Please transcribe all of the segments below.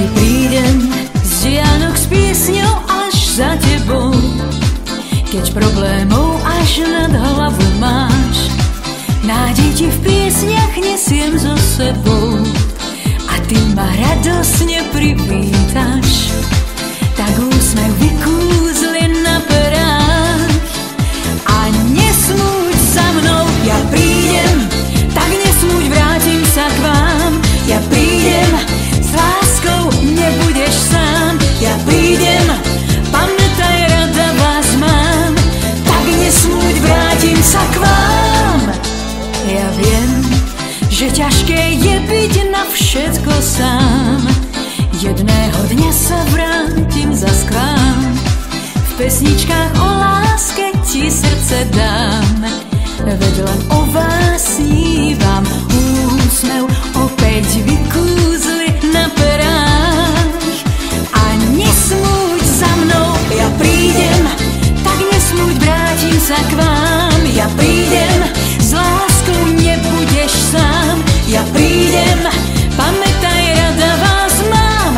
Vždy prídem z diaľok s piesňou až za tebou, keď problémov až nad hlavu máš. Nádej ti v piesniach nesiem so sebou a ty ma radosne privítaš. Tak úsmev vykúzli na perách a nesmúď za mnou. Ja prídem, tak nesmúď, vrátim sa k vám. Ja prídem, s láskou nebudeš sám. Ja prídem, pamätaj, rada vás mám. Tak nesmúď, vrátim sa k vám. Ja viem, že ťažké je byť na všetko sám. Jedného dňa sa vrátim zas k vám. V pesničkách o láske ti srdce dám, veď len o vás snívam. Úsmev opäť vykúzli na perách a nesmúď za mnou. Ja prídem, tak nesmúď, vrátim sa k vám. Ja prídem, s láskou nebudeš sám. Ja prídem, pamätaj, rada vás mám.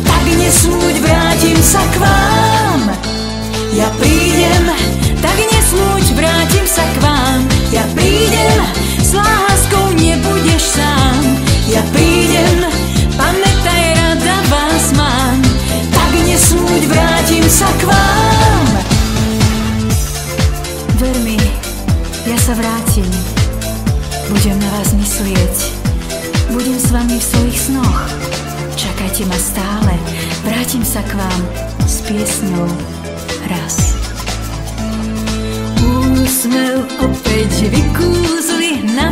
Tak nesmúď, vrátim sa k vám. Ja prídem, tak nesmúď, vrátim sa k vám. Ja prídem, s láskou nebudeš sám. Ja prídem, pamätaj, rada vás mám. Tak nesmúď, vrátim sa k vám. Ver mi, ja sa vrátim. Budem na vás myslieť, budem s vami v svojich snoch. Čakajte ma stále, vrátim sa k vám s piesňou raz. Úsmev opäť vykúzli na